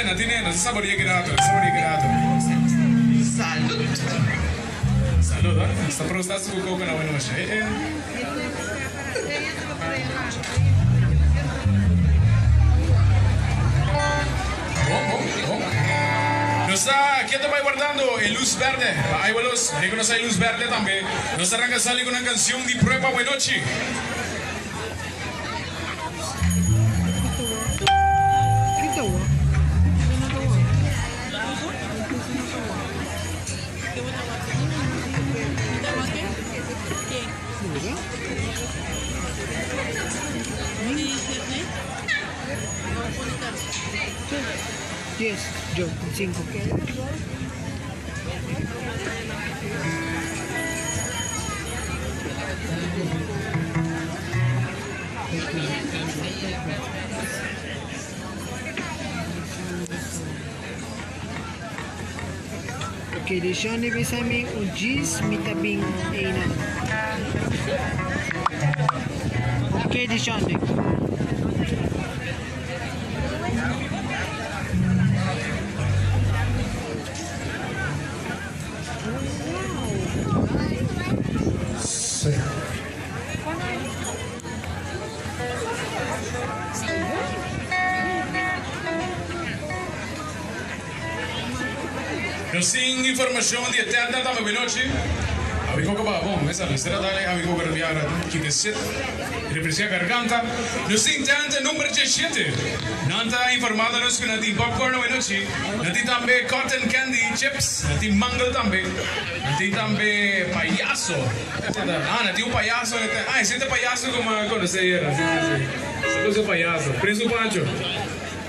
non si saboria grato, Salud. Salud, eh? Sta prostato con coca na buena noche. Nos está, ¿quién te va guardando? El luz verde. Ahí vuelos, reconoce el luz verde también. Nos arranca sale con una canción de prueba buena noche. Yes, yo, 5. Okay, di siya ni bisa mi ujis mitabing ina. Okay, di siya ni. Nos sin información de eterna dama veloce. Amigo que va bom, esa tercera dale, amigo que enviara que te set, represión garganta. Nos intenta número 17. Nanta informada nos que nati popcorn veloce, nati tambe cotton candy chips, nati mango tambe, nati tambe payaso. Nati un payaso, siete payaso como conocer era, sí. Cosa payaso, preso Pancho.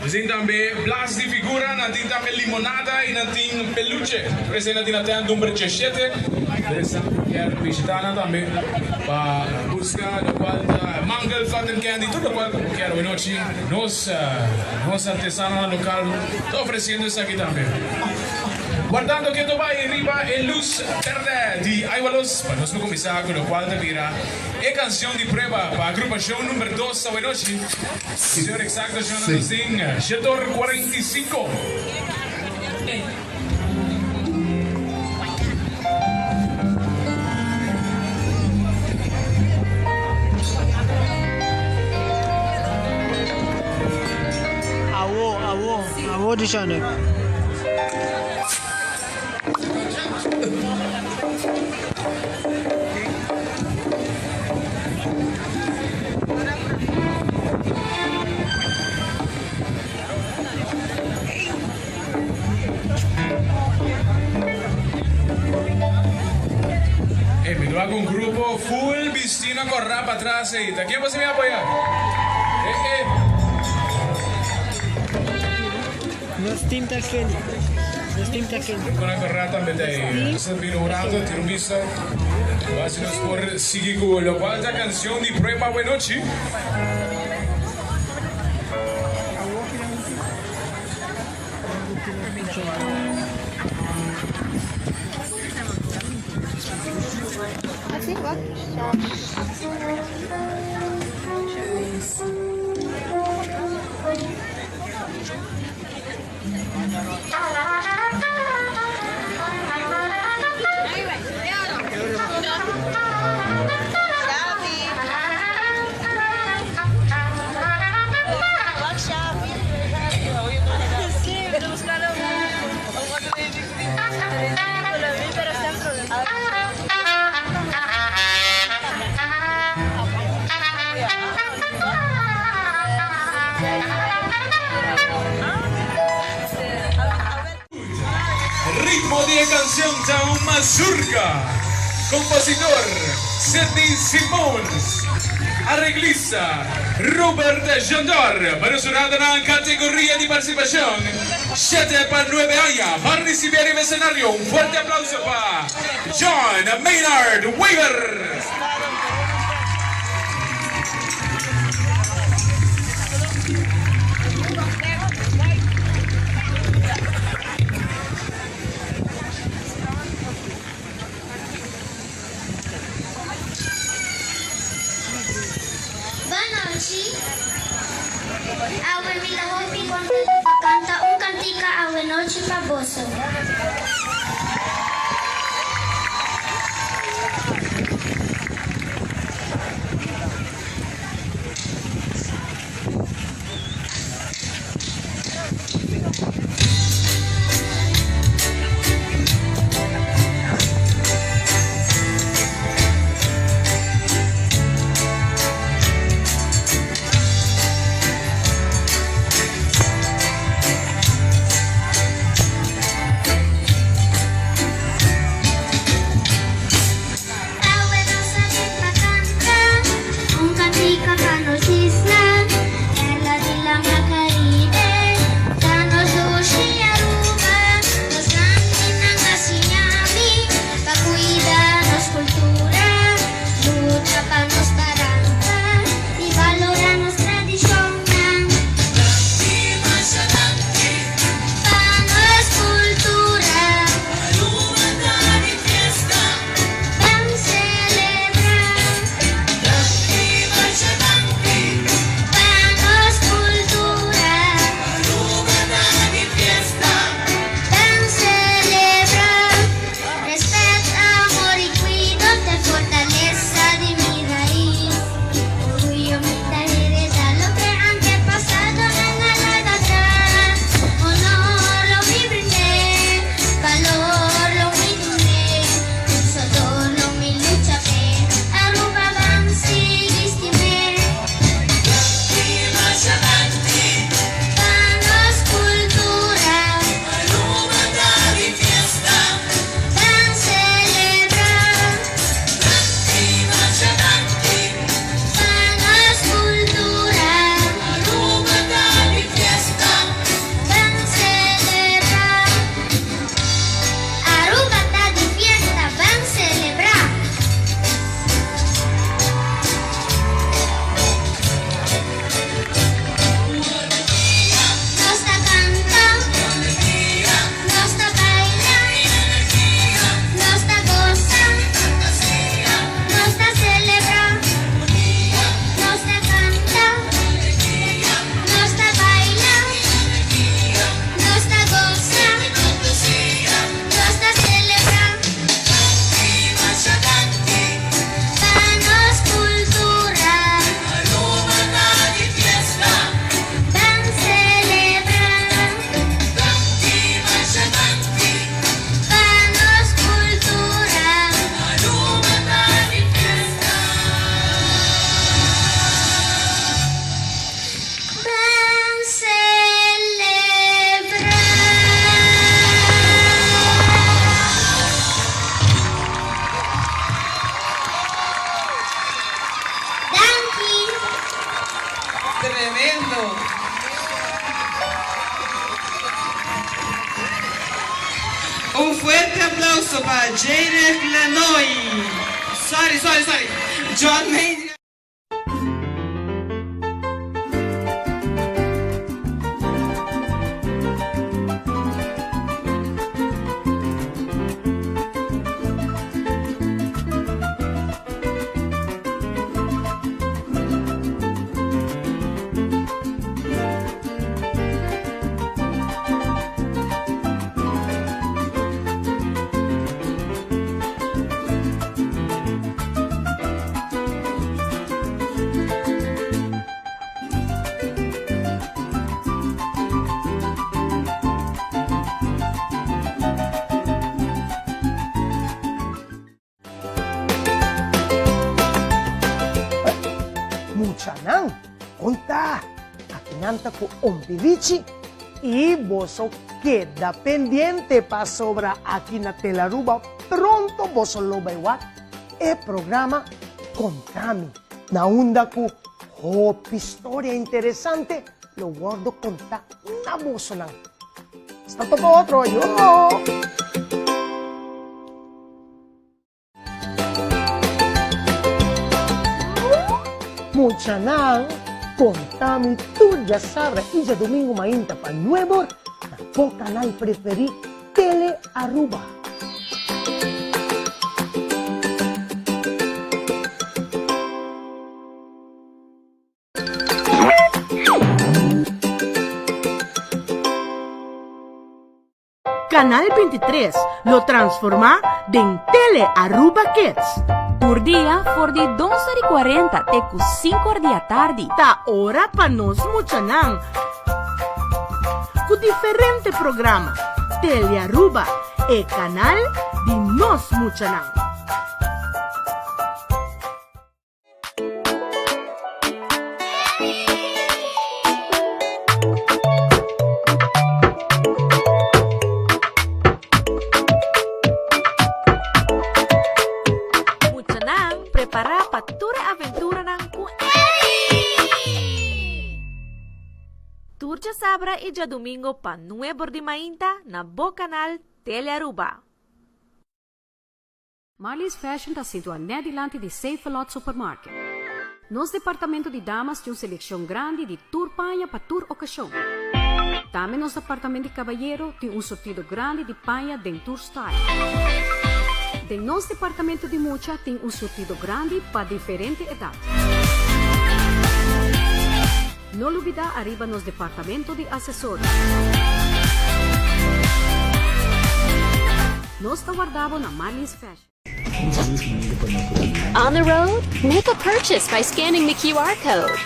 Nós também blas de figura, nós também limonada e nós temos peluche. Por isso nós temos número 17. Quero visitar também para buscar de volta mango, cotton candy, tudo quanto eu quero hoje noite. Nós artesanos local estão oferecendo isso aqui também. Guardando que tu vai arriba en luz verde de Aiwalos, para nós começar com o qual te vira a canção de prueba para a agrupação número 2 da noite. Senhor exacto, Jonathan nos tem Setor 45. Awo di siya ni. Me hago un grupo full vestido con rap atrás. ¿Quién va a apoyar? Nos team takin. Con la correa también te servir un rato, tiro un visto. Vamos por seguir con la cuarta canción de prueba buena noche. Así va. Ritmo de canción de mazurca. Compositor Sidney Simons. Arreglista Robert Jandor. Para su en categoría de participación 7 para 9 años. Para recibir el escenario, un fuerte aplauso para John Maynard Weaver. Boa noite. A Emília Hopi canta um cantinho música Awenochi Paboso. Tremendo. Un fuerte aplauso para Jade Lanoy. Sorry. John Major. Muchanang, conta, akinanta ko umpidichi y boso queda pendiente pa sobra aquí na Telaruba pronto boso lo baywat e programa Contami na unda ko hop historia interesante lo guardo conta na boso lang. Hasta todo otro yo. Muchanang, contami tuya Sara y ya domingo mainta pa nuevo na po canal preferi Tele Aruba. Canal 23 lo transforma en Tele Aruba Kids. Por dia, for de 12:40 até 5 da tarde. Ta hora pa nos muchanang. Con diferente programa. Tele Aruba, el canal de nos muchanang. Prepara patura aventura ng Tour ya sabra e ya domingo pa 9 de mainta na Bo Canal Tele Aruba. Marlies Fashion está situado delante de Safelot Supermarket. Nos departamento de damas tem uma seleção grande de tour panha para tour ocasião. Também nos departamento de caballero tem sortido grande de panha de tour style. De nosso departamento de mocha tem sortido grande para diferente idade. Não olvida arriba nos departamento de acessórios. Nós guardamos na Marlies Fashion. On the road? Make a purchase by scanning the QR code.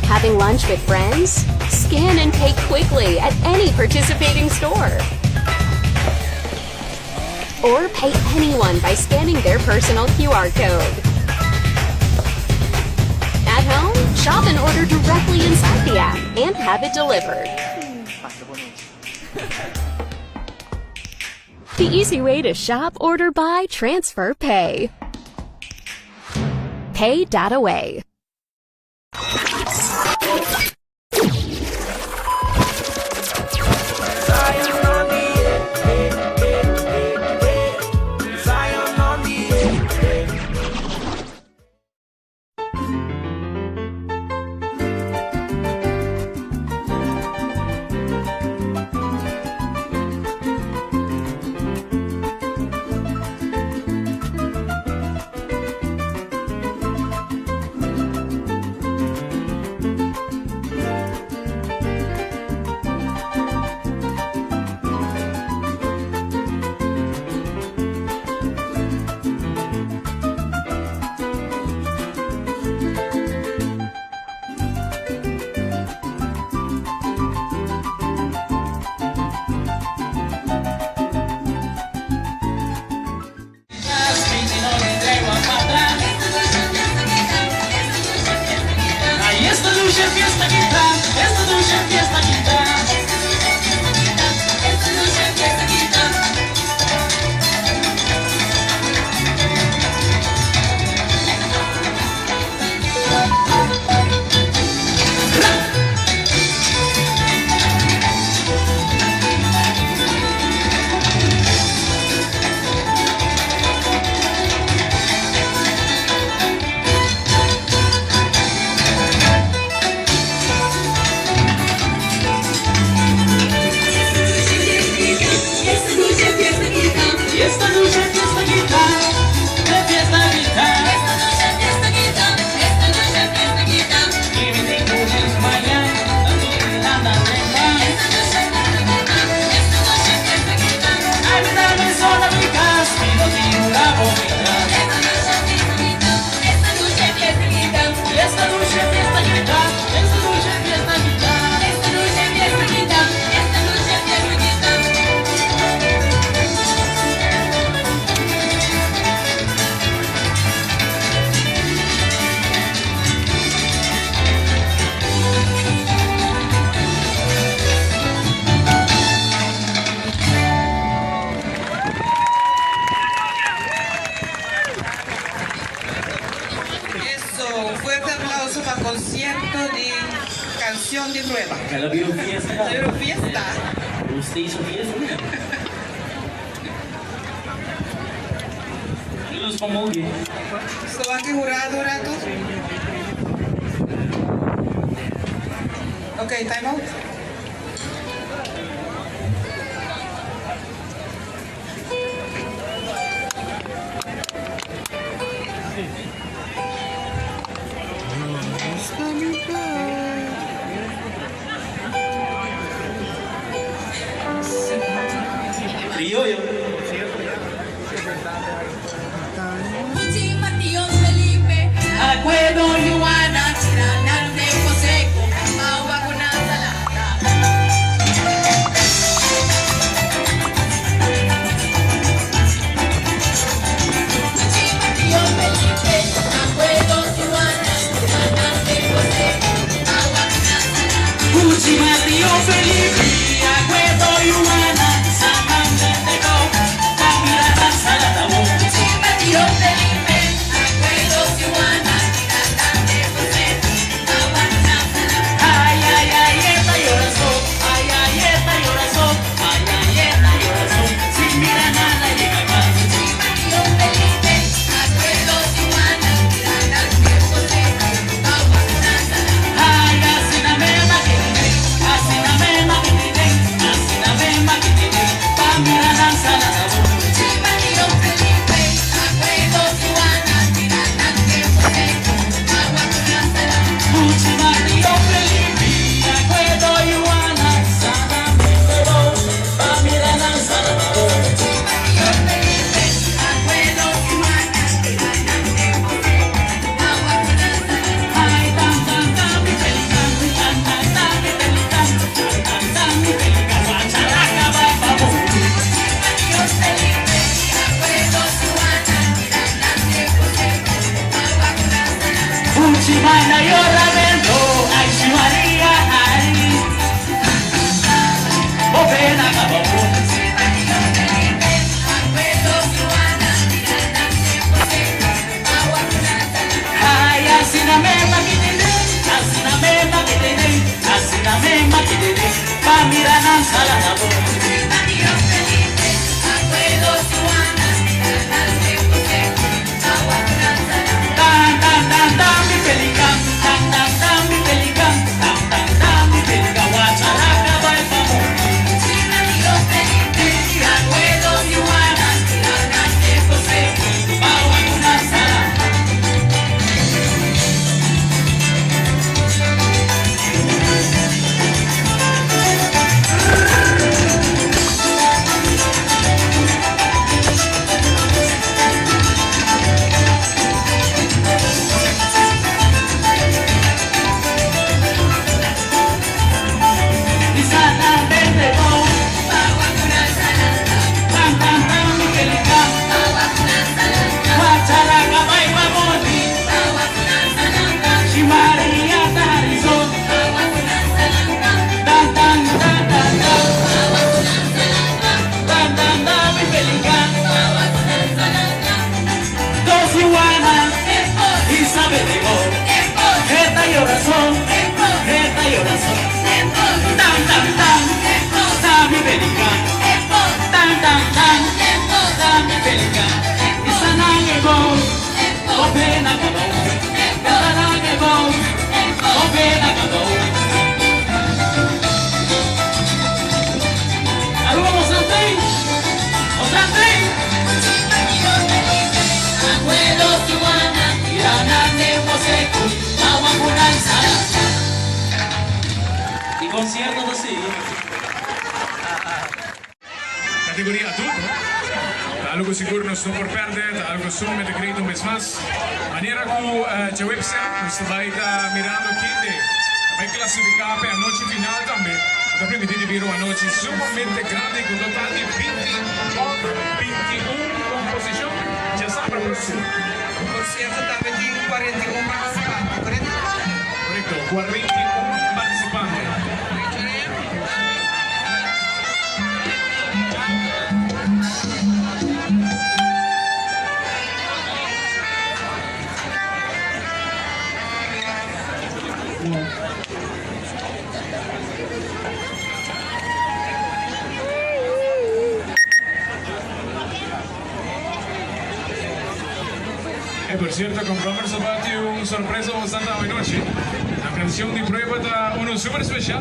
Having lunch with friends? Scan and pay quickly at any participating store. Or pay anyone by scanning their personal QR code. At home, shop and order directly inside the app and have it delivered. The easy way to shop, order, buy, transfer, pay. Pay Data Way. Concierto de canción de prueba. Ya la vieron fiesta. ¿La vieron fiesta? Usted hizo fiesta. Y los comogues. ¿Se van a jurar un rato? Ok, time out. criollo. Acuerdo, Yuana, Chiranan de José, Agua con Tío Felipe, acuerdo y humana, Samantha de Go, Camila Salada, Tío Felipe, acuerdo, Yuana, Chiranan de José, Agua con ay, ay, ay, esta llorazón, ay, ay, esta llorazón, ay, ay, esta llorazón, sin mirar nada llega más. Tío Felipe, acuerdo, Yuana, Chiranan de José, Agua con ay, así la mema que tiene, así la mema que tiene, así la mema que tiene, pa' mirar la salada. Tío Felipe, acuerdo, Yuana, Chiranan de José, Agua con Última tío Felipe, acuerdo y humana, Samantha de Go, pa' mirar la salada. Tío Felipe, acuerdo, Yuana, Chiranan de José, Agua con Ay, tan, tan, tan, mi pelican, tan, tan, tan, mi pelican, tan, tan, tan, mi pelican, guacharaca, va, vamos. Tío Felipe, acuerdo, Yuana, Chiranan de José, Agua con Uchimana yo lamento, ay, si María, ay. Oh, ven acá, vamos. Tío Felipe, acuerdo, Yuana, Chiranan de José, Agua con Ay, así la mema que tiene, así la mema que tiene, así la mema que tiene, pa' mirar la salada. Tío Felipe, acuerdo, Yuana, Chiranan de José, Agua con Tan, tan, tan, tan, mi pelican, tan, tan, tan, mi pelican, tan, tan, tan, mi pelican, guacharaca, va, vamos. Tío Felipe, acuerdo, Yuana, Chiranan de José, Agua con la salada. Y sana verde go, Agua con tan, tan, tan, mi pelican, Agua con guacharaca, va, vamos. Agua con Si María Tarizón, Agua con tan, tan, tan, tan, tan, tan, tan, tan, mi pelican, dos iguanas, Isabel de Go, esta llorazón, esta llorazón, tan, tan, tan, tan, mi pelican, tan, tan, tan, tan, mi pelican, y sana que go, o pena que go, sana que go, o pena que go. Algo Santín, o Santín, Acuerdo, Yuana, Chiranan de José, agua con la salada. Y conciertos así. Categoria adulto. Algo siguro não estou por perder, algo som met acredito um vez mais. Maneira como a website está vai estar mirando aqui, vai classificar para a noite final também. Está permitindo vir uma noite sumamente grande com total de 21 composições. Já está para o próximo. por cierto, también tiene 41 participantes, ¿correcto? Correcto, 41 participantes. Por cierto, compramos bate uma surpresa bastante à noite. A canção de prueba está um super especial.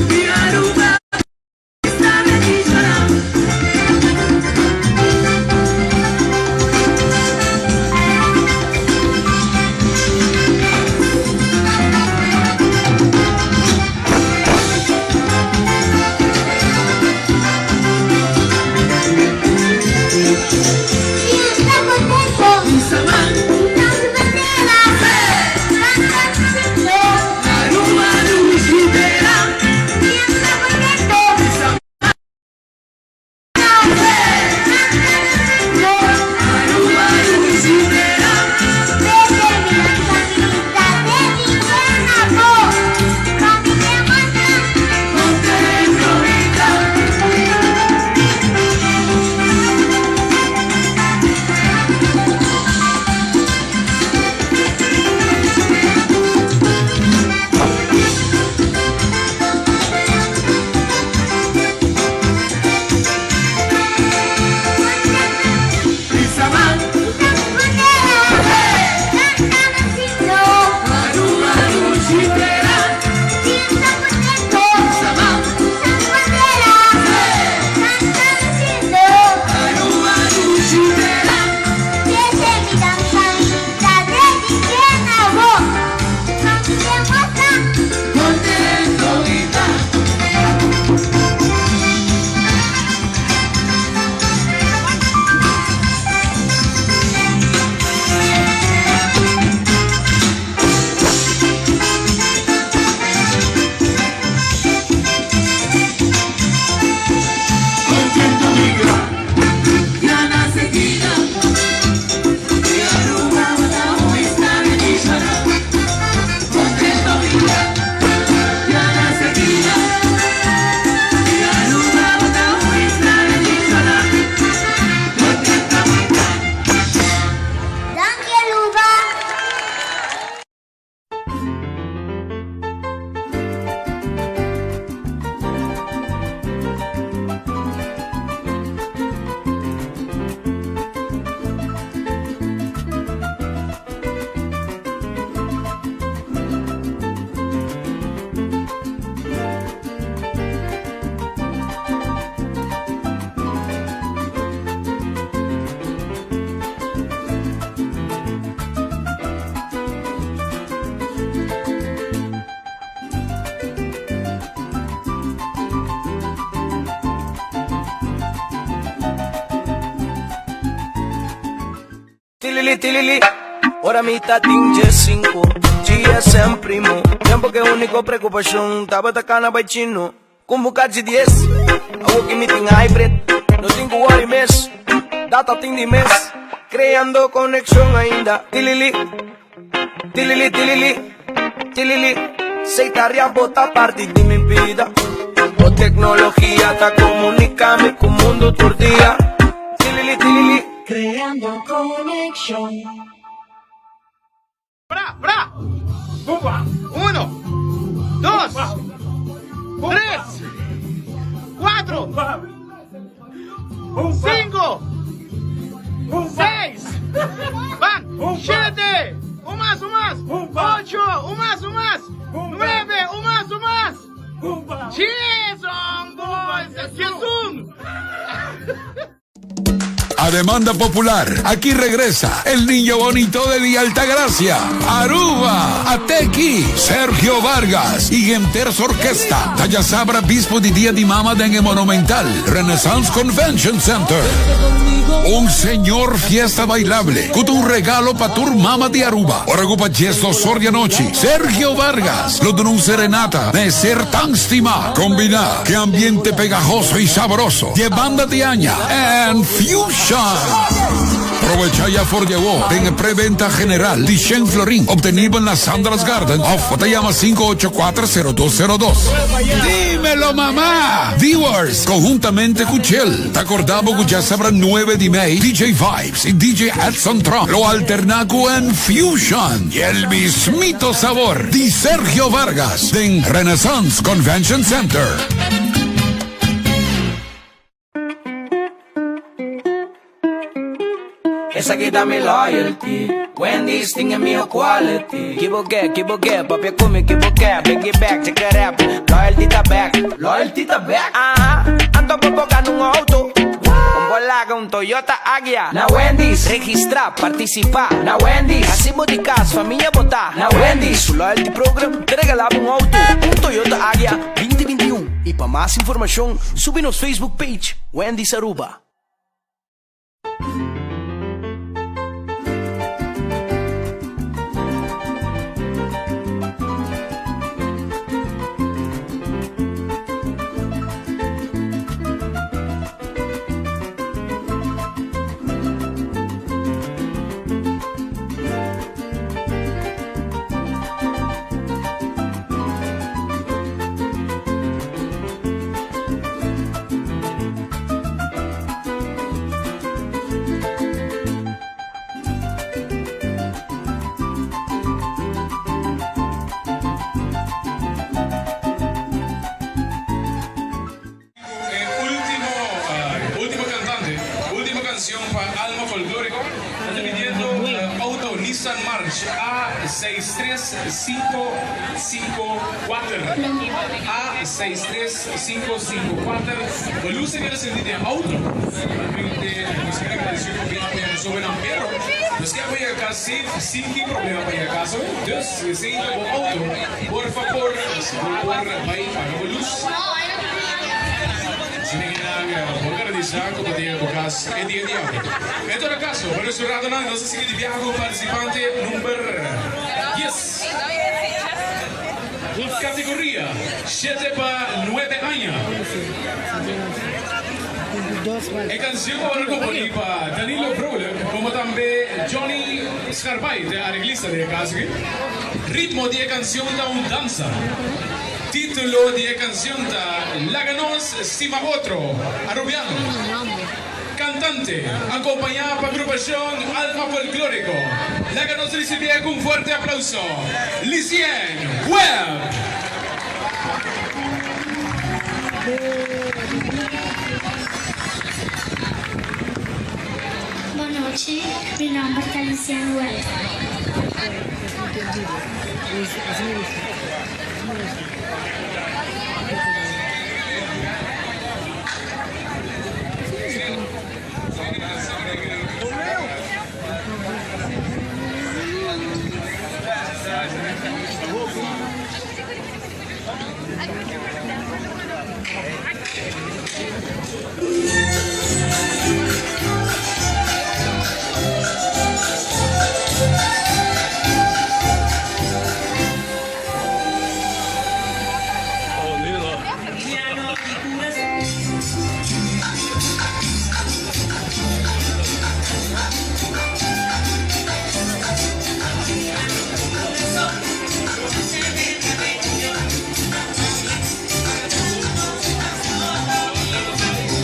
Mi Aruba está bellísima. Tilili, tilili, ora mitad tinge 5 GSM primo, tempo que único preocupação tava tacana by chino, convocados 10 a working meeting hybrid, no 5 horas mês, data tem de mês, criando conexão ainda. Tilili, tilili, tilili, tilili, seitaria bota parte de mi vida, o tecnologia tá comunicando com o mundo todo dia. Tilili, tilili, creando conexión. ¡Bra, bra! 1, 2, 3, 4, 5, 6, van, 7, un más, 8, un más, 9, un más, 10, on boys, Jesús. A demanda popular, aquí regresa el niño bonito de Villa Altagracia, Aruba, Atequi, Sergio Vargas y Genters Orquesta. Talla Sabra Bispo di Dia di Mama en el Monumental Renaissance Convention Center. Un señor fiesta bailable, con un regalo para tu mama de Aruba. Ora ocupa gesto sordia noche. Sergio Vargas, lo de un serenata, de ser tan stima. Combina, que ambiente pegajoso y sabroso. De banda de aña, and fusion. Aprovecha ya for llegó en preventa general de Shen Florín, obtenido en la Sandras Garden, o te llama 584-0202. Dímelo, mamá. Viewers, conjuntamente con Chel, te acordamos que ya sabrán 9 de May, DJ Vibes y DJ Edson Trump, lo alternaco en Fusion y el mismito sabor de Sergio Vargas en Renaissance Convention Center. esa quita mi loyalty. Wendy's thing in me quality. Equivoqué, papi, come equivoqué. Bring it back, check it out. Loyalty ta back, ajá. Ando por boca en un auto. Un Volaga, un Toyota Agya. Na Wendy's, registra, participa. Na Wendy's, hacemos de casa, familia votar. Na Wendy's, su loyalty program te regalaba un auto. Un Toyota Agya 2021. Y para más información, súbenos Facebook page Wendy's Aruba. Nissan March A63554 A63554 Volusen que sentite auto realmente música que agradeció que apoyan sobre Ampiero los que apoyan acá sin problema para casa entonces se hizo con auto por favor por país para luz como tiene bukas e dia dia. In todo caso, per il suo radunare non si sigue di viaggio partecipante numero 10. Categoria 7 para 9 años. E canzone per compagnia para Danilo Problem, come también Johnny Scarpay, arreglista de caso. Ritmo de canción da un danza. Título de canción da Laganos Sima Otro, arubiano. Cantante, acompañada por agrupación Alfa Folclórico. Laganos recibe con un fuerte aplauso. Licien Webb. Buenas noches, mi nombre es Licien Webb.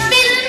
Bill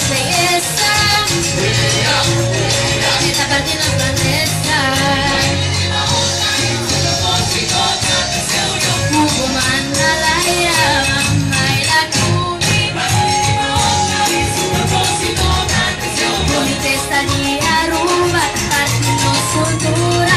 belleza, esta parte no es grandeza. Hugo manda la ira, baila kumi, bonita estaría Aruba, partinos cultura.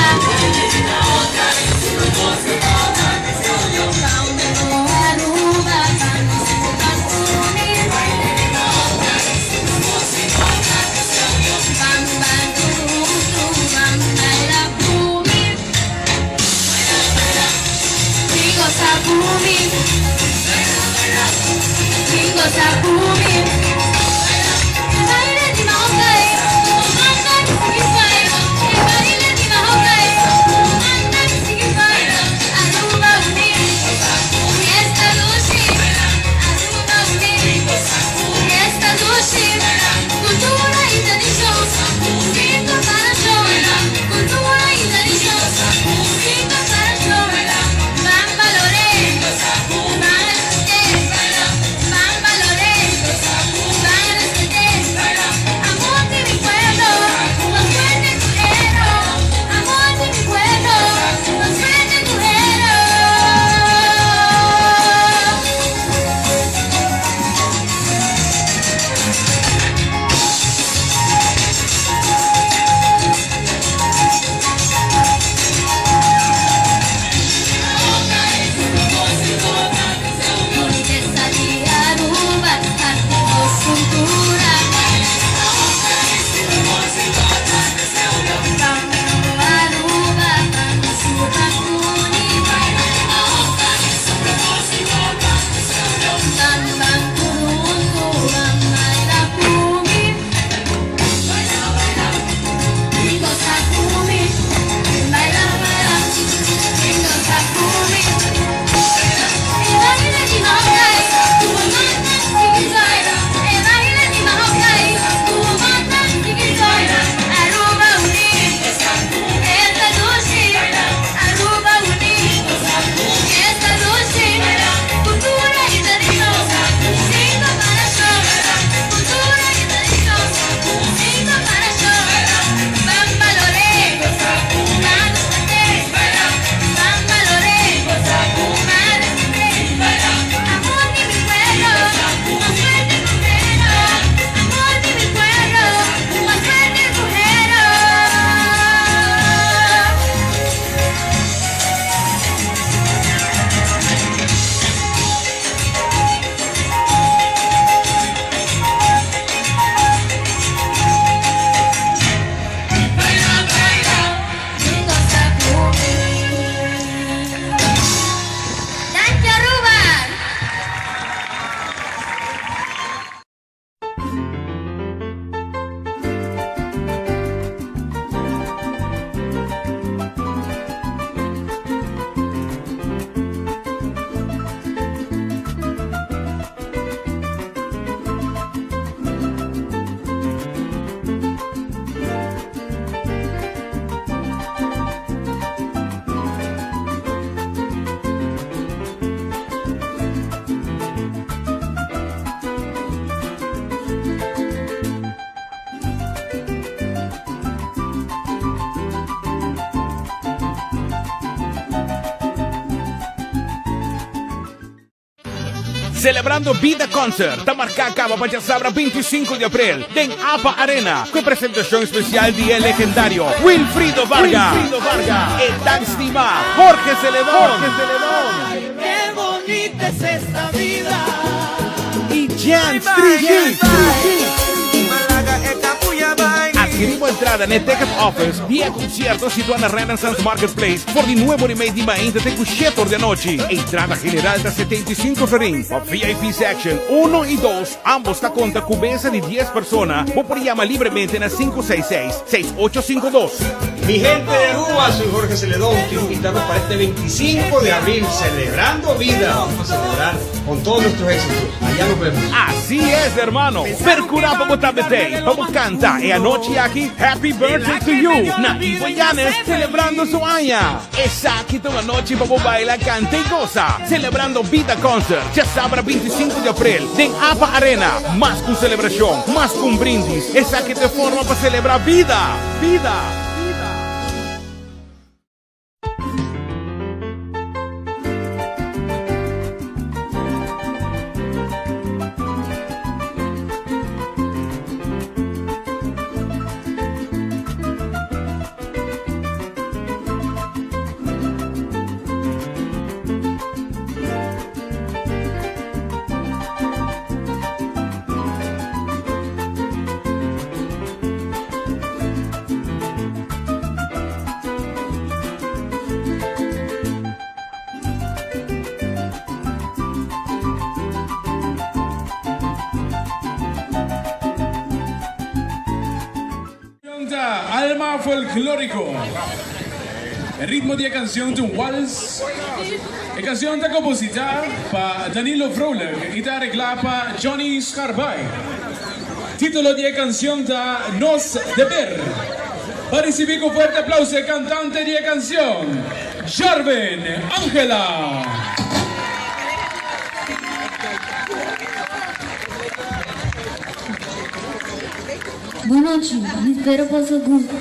Celebrando Vida Concert, Tamarcá acaba para Sabra 25 de abril, en APA Arena, con presentación especial de legendario Wilfrido Vargas, el tan estimado Jorge Celedón, Qué bonita es esta vida. y Jan Strichi. Adquirimos entrada en el Ticket Office, 10 conciertos situados en Renaissance Marketplace por el nuevo remake de Maíz de Cuchetor de noche. Entrada general de 75 ferín. O VIP Section 1 y 2, ambos está contra cubierta de 10 personas. O por llamar libremente en el 566-6852. Mi gente de Aruba, soy Jorge Celedón, quiero invitarlos para este 25 de abril, celebrando vida. Vamos a celebrar con todos nuestros éxitos. Allá nos vemos. Así es, hermano. Percurá para botar de té, vamos cantar, y anoche Lucky, happy birthday to you. Na Iboyanes, celebrando su año. Esa que toda noche vamos baila, canta y goza. Celebrando Vida Concert, ya sabrá 25 de abril, en APA Arena. Más que una celebración, más que un brindis. Esa que te forma para celebrar vida, vida. Alma folclórico. El ritmo de la canción de un vals. La canción está compositada por Danilo Frohlich y está arreglada por Johnny Scarbay. Título de la canción está Nos Deber. Para recibir con fuerte aplauso el cantante de la canción, Jarven Ángela. Boa noite, me espera para o segundo.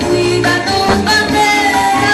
Cuida tus banderas.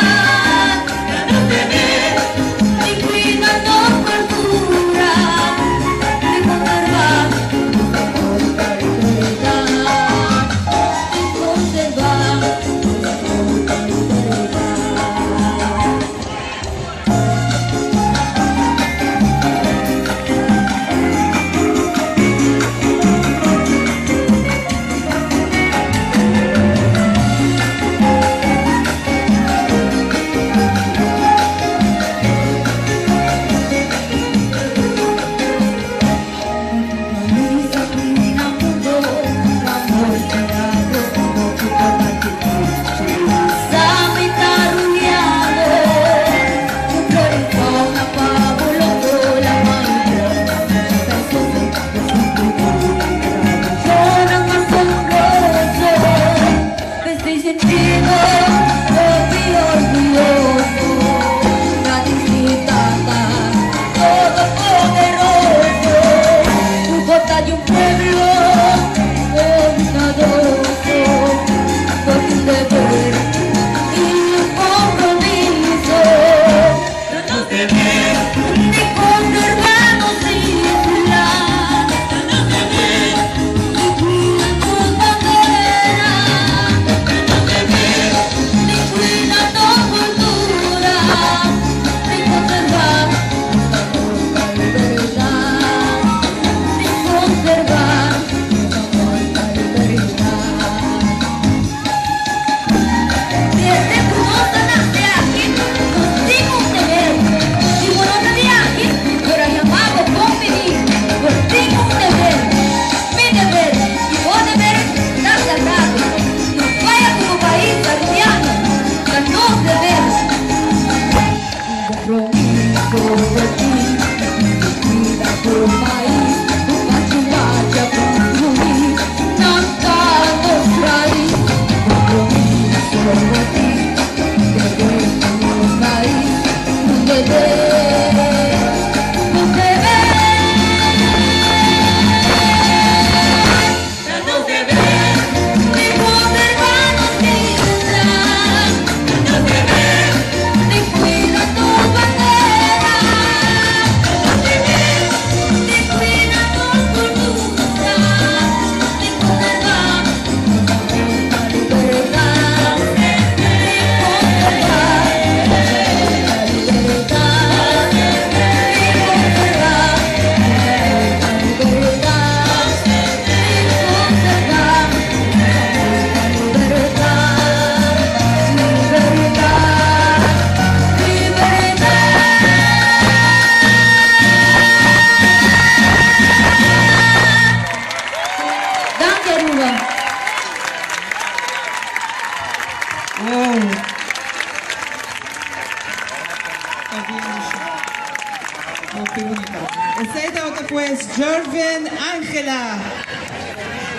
pues Jorvin Ángela.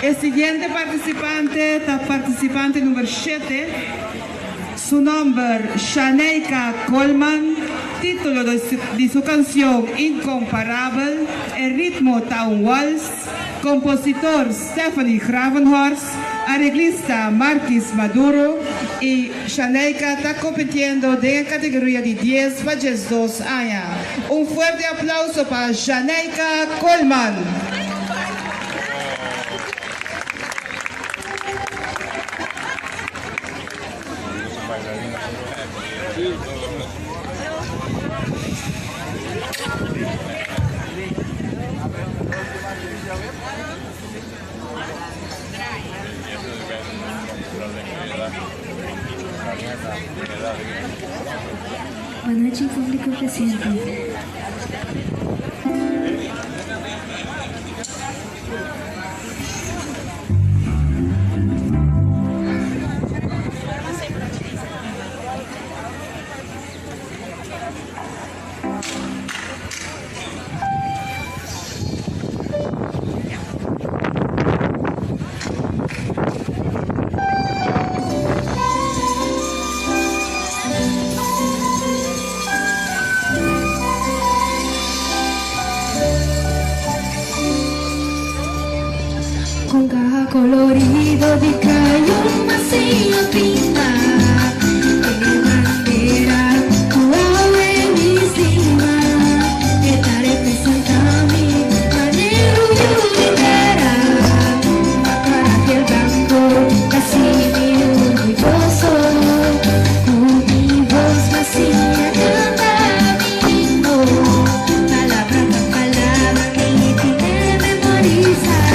El siguiente participante número 7, su nombre Shaneika Coleman, título de su canción Incomparable, el ritmo Town Waltz, compositor Stephanie Gravenhorst, arreglista Marquis Maduro, y Shaneika está compitiendo en la categoría de 10 a 12 años. Un fuerte aplauso para Shaneika Coleman. Buenas noches, público presente. Con caja colorido de crayón vacío pinta en bandera buenísima que está representando mi manera entera para que el blanco así mi orgulloso con mi voz vacía canta mi himno palabra por palabra mi tiene memorizar.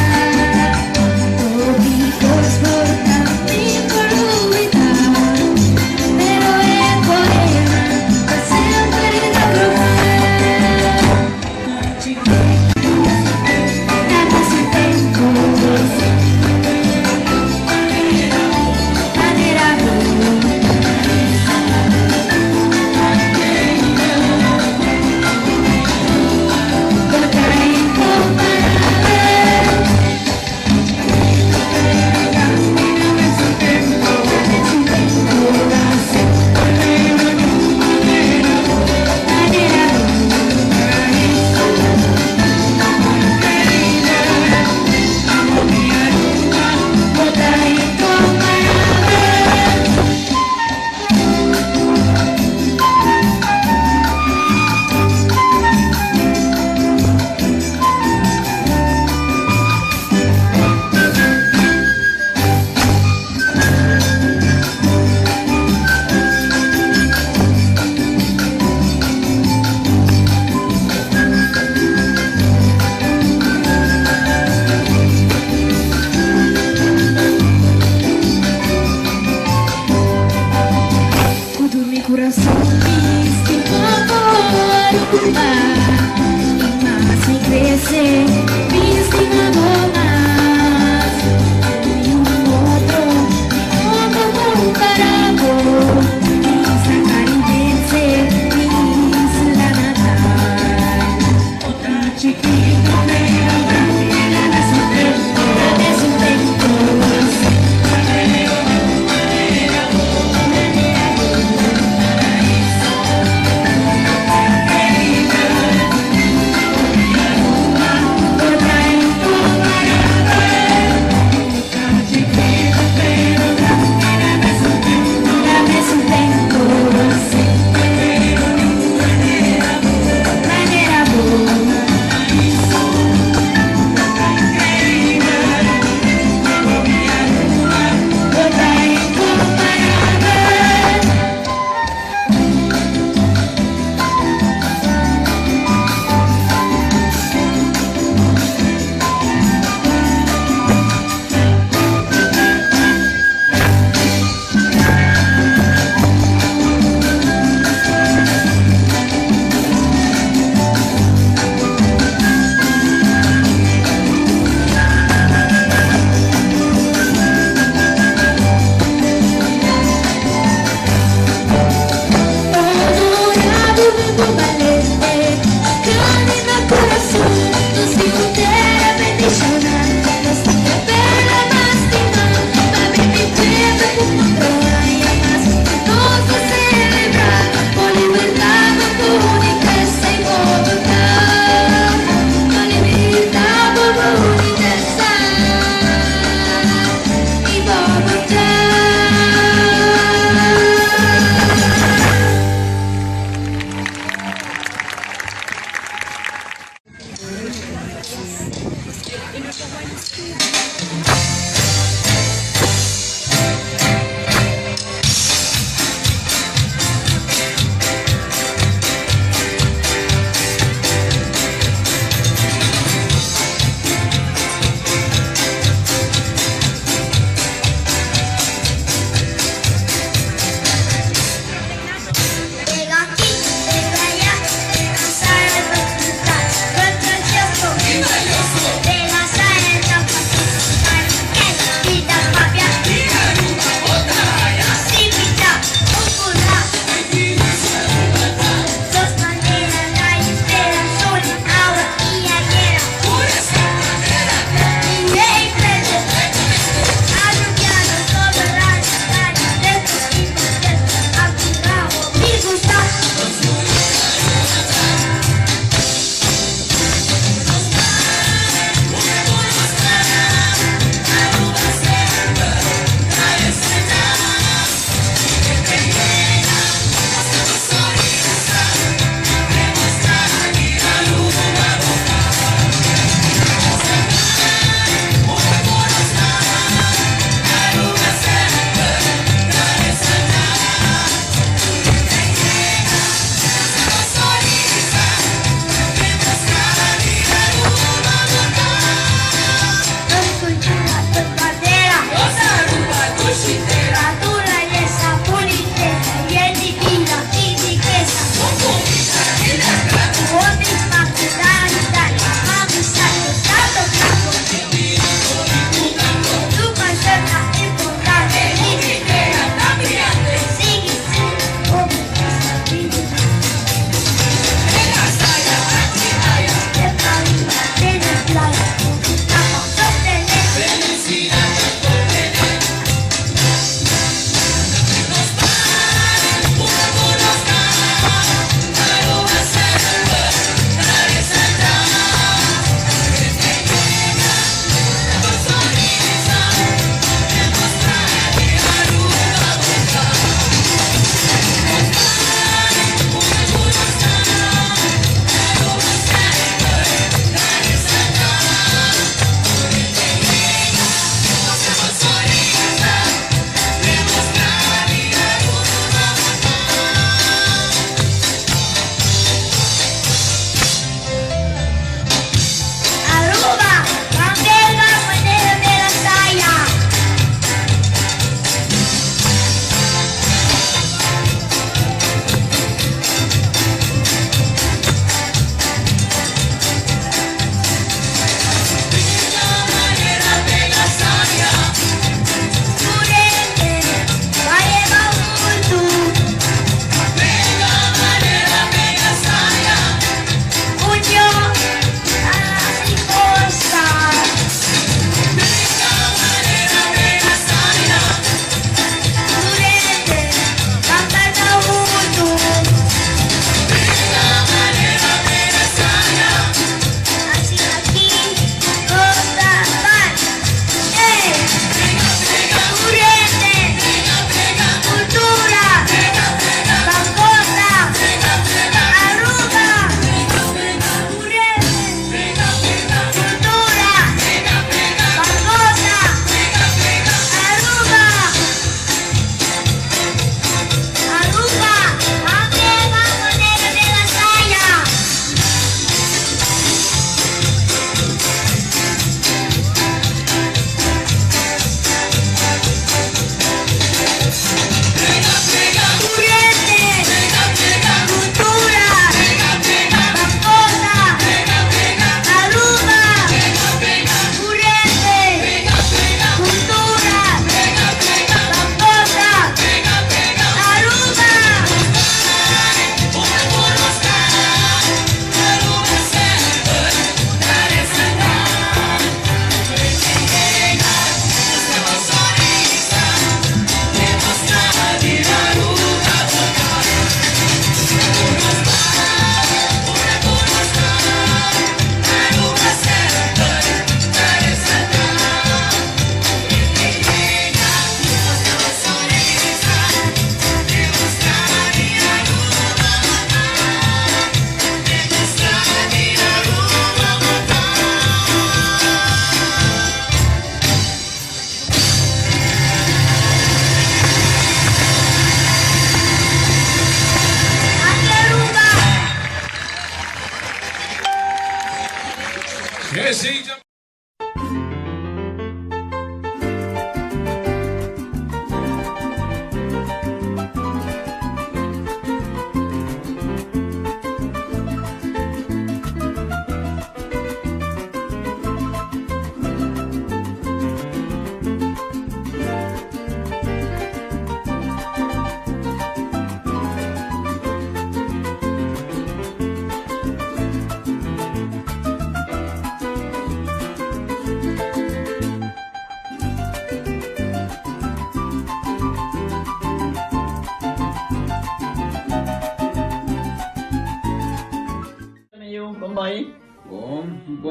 Teresita.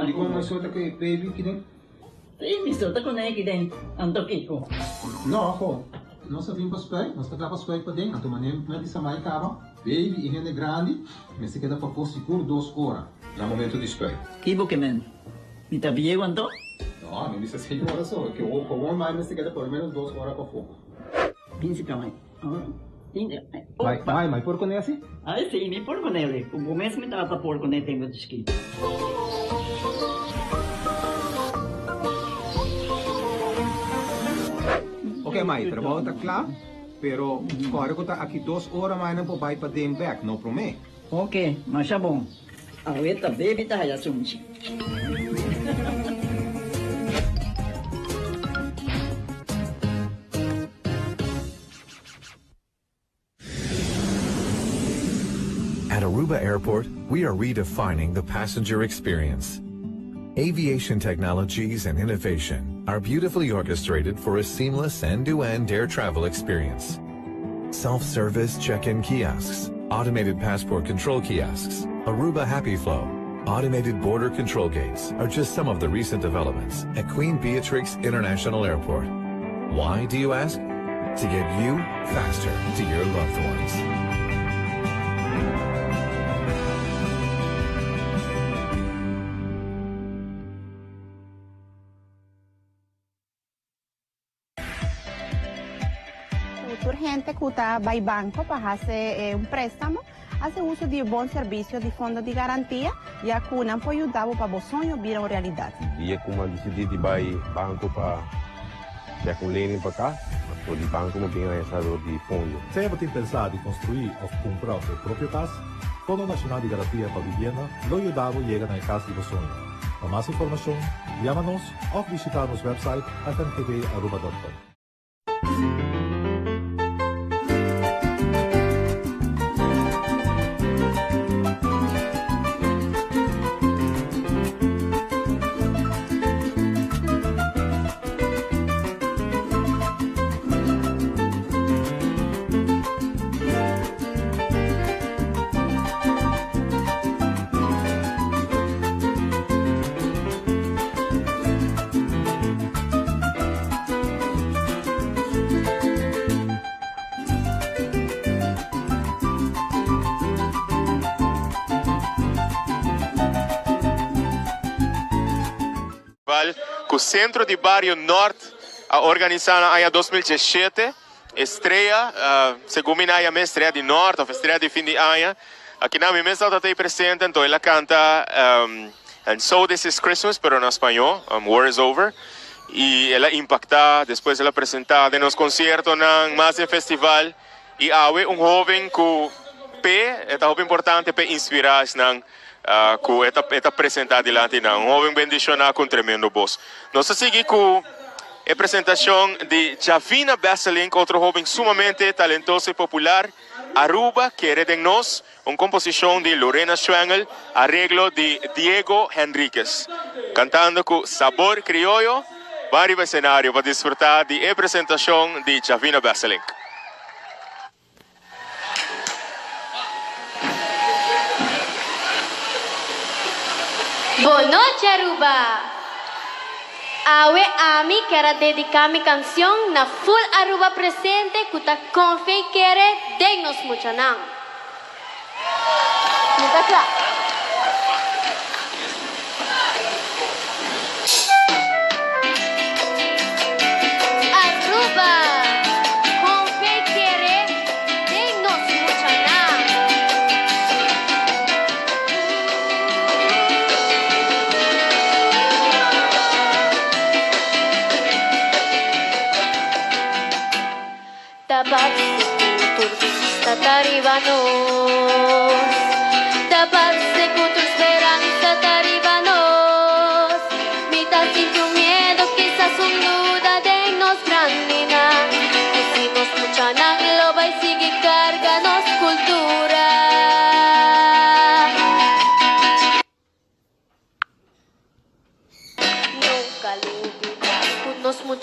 Di ko masuot ako baby kiden. Misuot ako na kiden. Ang toki ko. No, ako. Nós vimos para nós tratamos para poder, então manem na de samai caro. Baby, e é grande, mas se queda para pôr seguro 2 horas no momento de spray. Kibo que men. Me tá bien quanto? No, não disse 6 horas só, que o com mais se queda por menos 2 horas para fogo. 15 kamay. Mai, por con esse? Ai, sim, me por con ele. O começo me tava por con ele tenho de ski. Ok, Mai, trabalho está claro, pero agora que está aqui 2 horas mais não pode para dem back, não promete. Ok, mas é bom. Ahorita baby tá já sumchi. At Aruba Airport, we are redefining the passenger experience. Aviation technologies and innovation are beautifully orchestrated for a seamless end-to-end air travel experience. Self-service check-in kiosks, automated passport control kiosks, Aruba Happy Flow, automated border control gates are just some of the recent developments at Queen Beatrix International Airport. Why, do you ask? To get you faster to your loved ones. Urgente que va al banco para hacer un préstamo, hace uso de un buen servicio de fondo de garantía, ya que no puede ayudar para vos sueños vir a realidad. E é como decidir de ir ao banco para ter um lening para cá, ou de banco não tem lançador de fundo. Se você tem pensado em construir ou comprar sua própria casa, Fundo Nacional de Garantia para Vivienda lo ayudamos a llegar a casa de vos sueños. Para más información, llámanos o visitar nuestro website fntvaruba.com. O Centro de Barrio Norte a organizar em 2017 estreia, segundo a estreia de Norte, a estreia de fim de ano. Aqui na minha mesa está presente, então ela canta And So This Is Christmas, pero em espanhol, War Is Over. E ela impacta, depois ela apresentada nos concertos, na mais festival. E há jovem que é tão importante para inspirar que está apresentado diante de um jovem bendicionado com tremendo voz. Nós seguimos com a apresentação de Javina Baselink, outro jovem sumamente talentoso e popular. Aruba, Quiere de Nós, uma composição de Lorena Schwengel, arreglo de Diego Henriquez. Cantando com sabor criollo, vai ao cenário para desfrutar da apresentação de Javina Baselink. Boa noite, Aruba! Awe Ami quero dedicar minha canção na full Aruba presente que ta confie quere de-nos mucho não. Muita claro.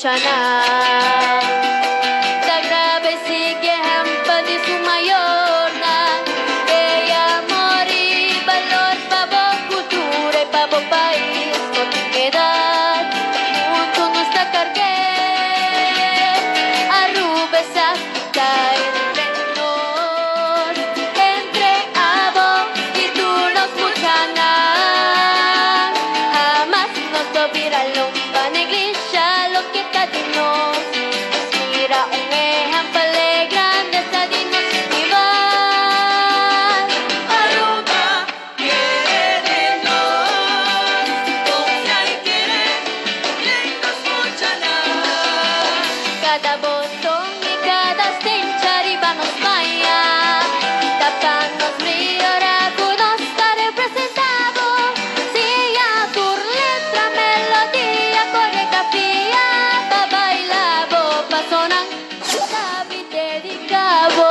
mucha nada. Da grave sigue ejemplo de su mayor na. Ella morí valor para cultura y para país. No tiene edad, junto no está cargué. Aruba esa cada botón y cada centuriva nos vaya, tapanos río, nos está representado, si a tu letra, melodía, coreografía, pa' bailar, pa' sonar, David dedicado.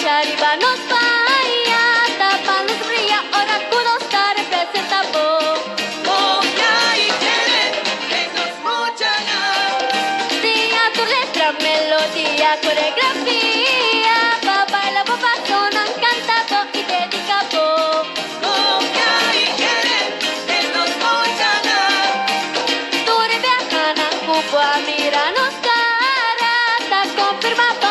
Arriba nos vaya, tapa luz brilla, oráculo está representado. Copia y quiere que nos escuchan. Sí, a tu letra, melodía, coreografía, pa' bailar, pa' sonar, cantado y dedicado. Copia y quiere que nos escuchan. Tú eres viajana, Cuba, míranos cara, está confirmado.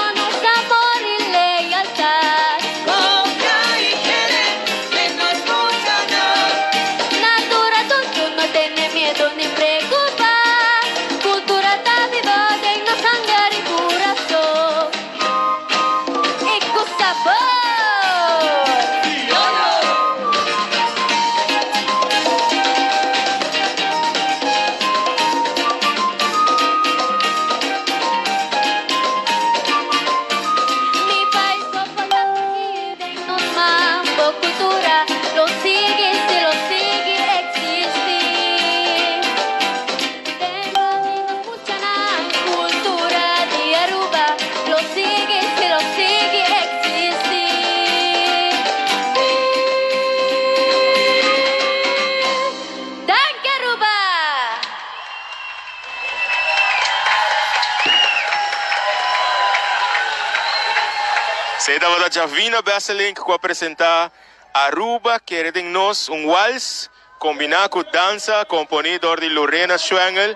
Seda vada Javina Besselink que apresentar Aruba, que de nós vals, combinado com dança, componido de Lorena Schwengel,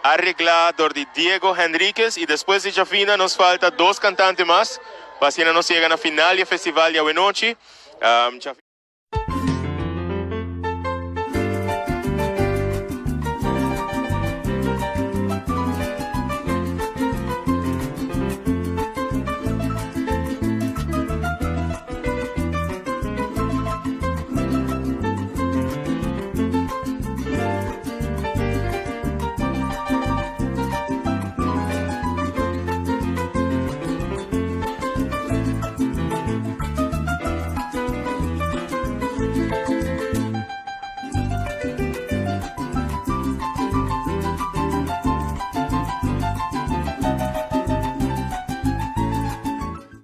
arreglado de Diego Henriquez, e depois de Javina nos falta 2 cantantes mais, para nos chegar na final do festival de hoje noite.